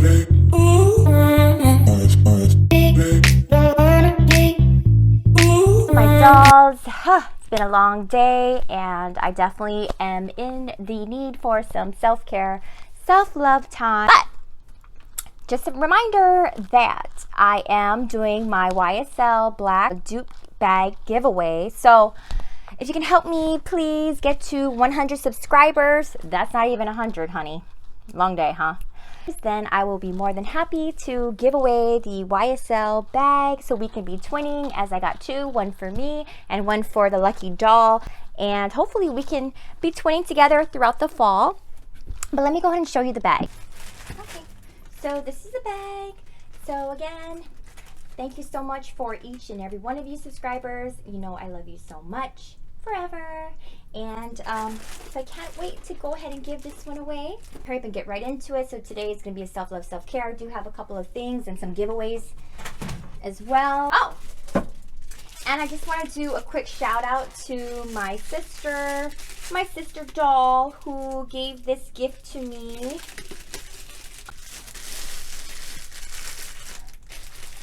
My dolls, it's been a long day and I definitely am in the need for some self-care, self-love time. But just a reminder that I am doing my YSL Black dupe bag giveaway. So if you can help me please get to 100 subscribers, that's not even 100, honey. Long day, huh? Then I will be more than happy to give away the YSL bag so we can be twinning, as I got two, one for me and one for the lucky doll, and hopefully we can be twinning together throughout the fall. But let me go ahead and show you the bag. Okay, so this is the bag. So again, thank you so much for each and every one of you subscribers. You know I love you so much, forever. And so I can't wait to go ahead and give this one away. Hurry up and get right into it. So today is going to be a self-love, self-care. I do have a couple of things and some giveaways as well. Oh, and I just want to do a quick shout out to my sister doll, who gave this gift to me.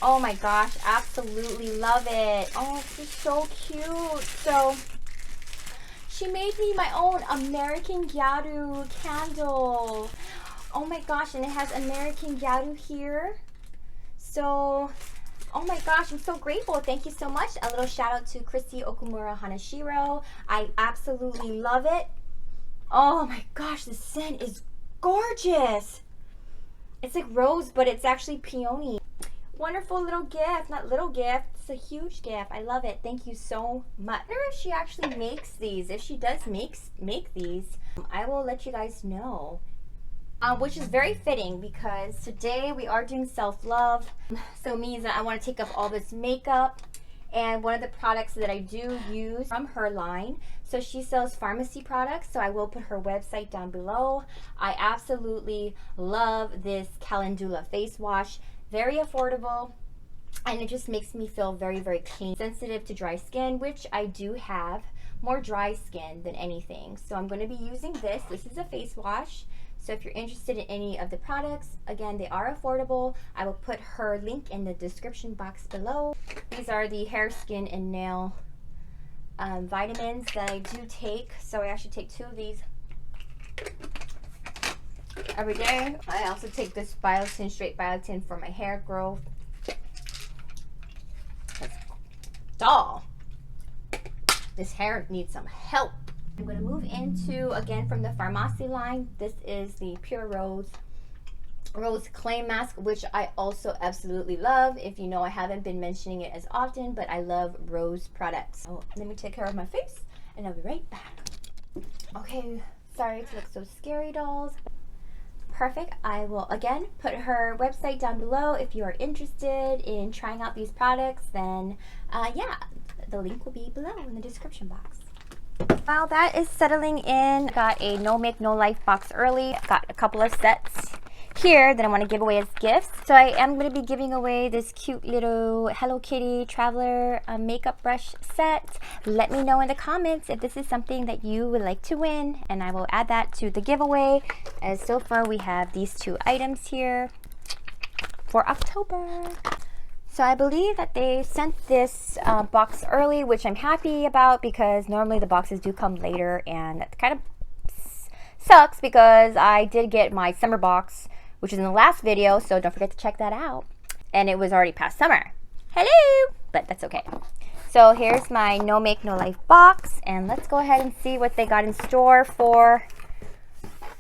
Oh my gosh, absolutely love it. Oh, this is so cute. So she made me my own American Gyaru candle. Oh my gosh, and it has American Gyaru here. So, oh my gosh, I'm so grateful. Thank you so much. A little shout out to Christy Okumura Hanashiro. I absolutely love it. Oh my gosh, the scent is gorgeous. It's like rose, but it's actually peony. Wonderful little gift. Not little gift, it's a huge gift. I love it. Thank you so much. I wonder if she actually makes these. If she does make these, I will let you guys know. Which is very fitting because today we are doing self-love. So it means that I want to take off all this makeup. And one of the products that I do use from her line, so she sells Farmasi Products, so I will put her website down below. I absolutely love this Calendula face wash. Very affordable, and it just makes me feel very, very clean. Sensitive to dry skin, which I do have more dry skin than anything. So I'm going to be using this. This is a face wash. So if you're interested in any of the products, again, they are affordable. I will put her link in the description box below. These are the hair, skin, and nail vitamins that I do take. So I actually take 2 of these every day. I also take this biotin, straight biotin, for my hair growth. Doll, this hair needs some help. I'm going to move into, again, from the Farmasi line. This is the Pure Rose Clay Mask, which I also absolutely love. If you know, I haven't been mentioning it as often, but I love rose products. So let me take care of my face and I'll be right back. Okay, sorry to look so scary, dolls. Perfect. I will again put her website down below. If you are interested in trying out these products, then yeah, the link will be below in the description box. While that is settling in, got a No Make No Life box early. Got a couple of sets here that I want to give away as gifts. So I am going to be giving away this cute little Hello Kitty Traveler makeup brush set. Let me know in the comments if this is something that you would like to win, and I will add that to the giveaway. As so far we have these 2 items here for October. So I believe that they sent this box early, which I'm happy about because normally the boxes do come later, and that kind of sucks because I did get my summer box, which is in the last video, so don't forget to check that out. And it was already past summer. Hello! But that's okay. So here's my No Make No Life box, and let's go ahead and see what they got in store for,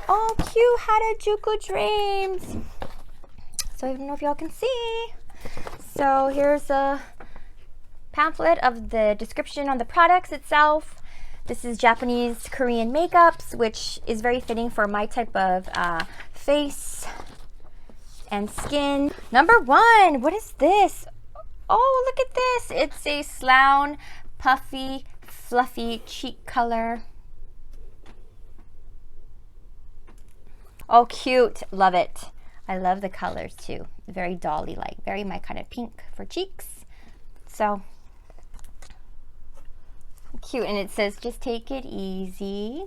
oh, cute Harajuku Dreams. So I don't know if y'all can see. So here's a pamphlet of the description on the products itself. This is Japanese Korean makeups, which is very fitting for my type of face and skin. Number 1, what is this? Oh, look at this. It's a Sloan Puffy Fluffy Cheek Color. Oh, cute. Love it. I love the colors too. Very dolly-like. Very my kind of pink for cheeks. So cute. And it says, just take it easy.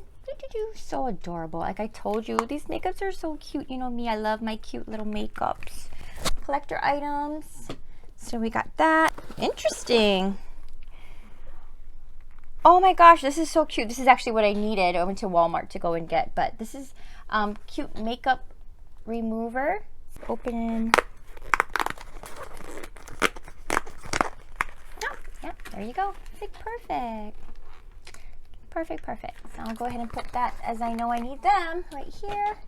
So adorable. Like I told you, these makeups are so cute. You know me, I love my cute little makeups. Collector items. So we got that. Interesting. Oh my gosh, this is so cute. This is actually what I needed. I went to Walmart to go and get, but this is cute makeup remover. Let's open. Oh, yeah, there you go. It's like perfect. Perfect. So I'll go ahead and put that as I know I need them right here.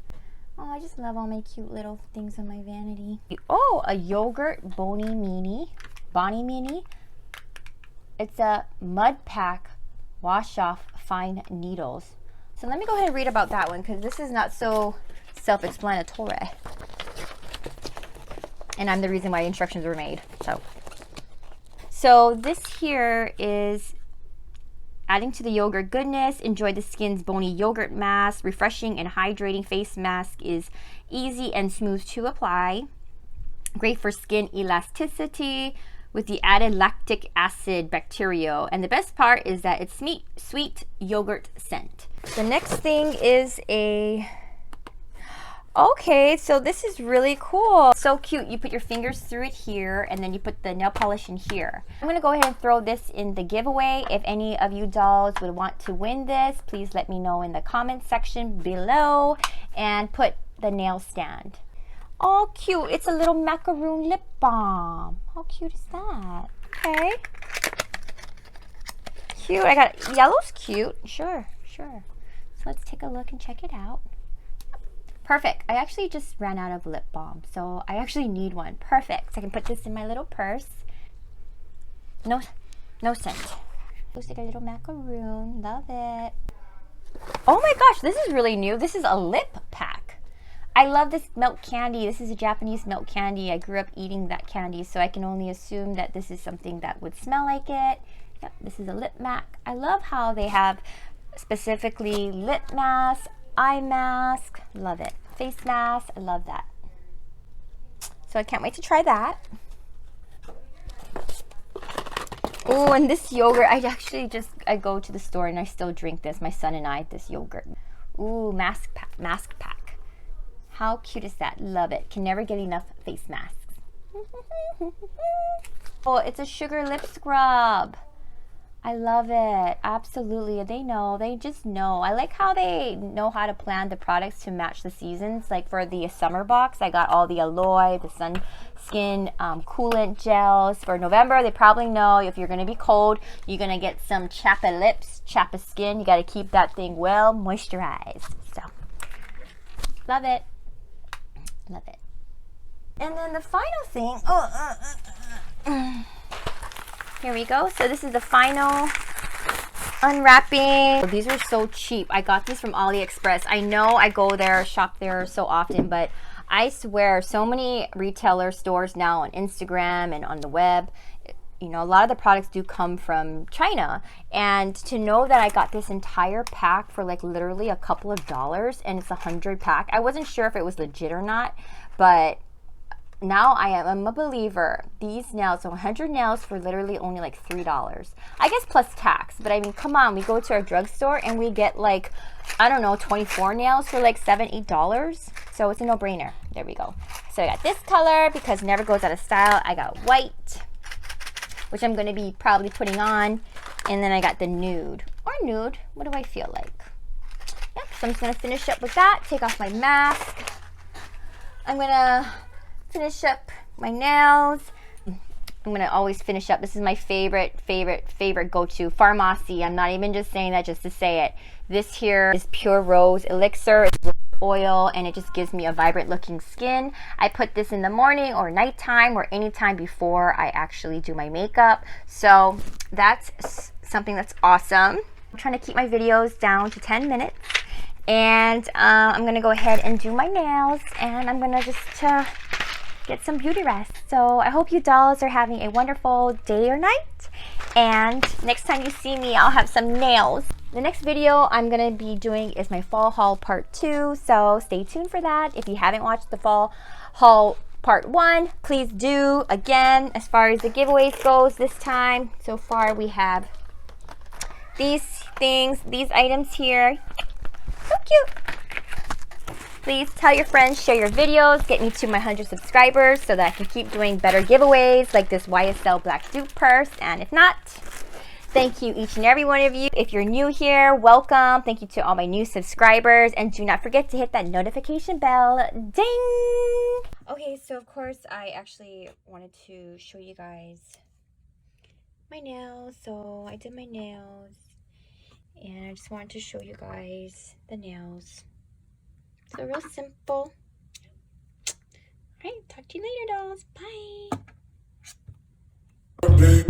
Oh, I just love all my cute little things on my vanity. Oh, a yogurt Bonnie Mini. It's a mud pack wash off fine needles. So let me go ahead and read about that one because this is not so self-explanatory. And I'm the reason why instructions were made. So this here is adding to the yogurt goodness. Enjoy the skin's bony yogurt mask. Refreshing and hydrating face mask is easy and smooth to apply. Great for skin elasticity with the added lactic acid bacteria. And the best part is that it's sweet yogurt scent. The next thing is a... Okay, so this is really cool. So cute. You put your fingers through it here and then you put the nail polish in here. I'm gonna go ahead and throw this in the giveaway. If any of you dolls would want to win this, please let me know in the comment section below and put the nail stand. Oh, cute. It's a little macaroon lip balm. How cute is that? Okay. Cute. I got yellow's cute. Sure. So let's take a look and check it out. Perfect. I actually just ran out of lip balm, so I actually need one. Perfect. So I can put this in my little purse. No scent. Looks like a little macaroon. Love it. Oh my gosh, this is really new. This is a lip pack. I love this milk candy. This is a Japanese milk candy. I grew up eating that candy, so I can only assume that this is something that would smell like it. Yep, this is a lip mask. I love how they have specifically lip mask, eye mask, love it. Face mask, I love that. So I can't wait to try that. Oh, and this yogurt, I go to the store and I still drink this. My son and I, this yogurt. Ooh, mask pack. How cute is that? Love it. Can never get enough face masks. Oh, it's a sugar lip scrub. I love it. Absolutely. They just know. I like how they know how to plan the products to match the seasons. Like for the summer box, I got all the aloe, the sun skin coolant gels. For November, they probably know if you're going to be cold, you're going to get some chapped lips, chapped skin. You got to keep that thing well moisturized. So, love it. Love it. And then the final thing. Here we go. So this is the final unwrapping. These are so cheap. I got these from AliExpress. I know I go there, shop there so often, but I swear so many retailer stores now on Instagram and on the web, you know, a lot of the products do come from China. And to know that I got this entire pack for like literally a couple of dollars and it's 100 pack. I wasn't sure if it was legit or not, but now I'm a believer. These nails, so 100 nails for literally only like $3. I guess plus tax, but I mean, come on, we go to our drugstore and we get like, I don't know, 24 nails for like $7, $8. So it's a no-brainer. There we go. So I got this color because it never goes out of style. I got white, which I'm gonna be probably putting on. And then I got the nude. Or nude, what do I feel like? Yep, so I'm just gonna finish up with that, take off my mask. I'm gonna finish up my nails. I'm gonna always finish up. This is my favorite go-to. Farmasi. I'm not even just saying that just to say it. This here is pure rose elixir. It's rose oil and it just gives me a vibrant looking skin. I put this in the morning or nighttime or anytime before I actually do my makeup. So that's something that's awesome. I'm trying to keep my videos down to 10 minutes. And I'm gonna go ahead and do my nails and I'm gonna just get some beauty rest. So I hope you dolls are having a wonderful day or night. And next time you see me, I'll have some nails. The next video I'm gonna be doing is my fall haul part 2. So stay tuned for that. If you haven't watched the fall haul part 1, please do. Again, as far as the giveaways goes this time, so far we have these things, these items here. cute. Please tell your friends, share your videos, get me to my 100 subscribers so that I can keep doing better giveaways like this YSL Black Dupe purse. And if not, thank you each and every one of you. If you're new here, welcome. Thank you to all my new subscribers. And do not forget to hit that notification bell. Ding! Okay, so of course I actually wanted to show you guys my nails. So I did my nails. And I just wanted to show you guys the nails. So real simple. Alright, talk to you later, dolls. Bye.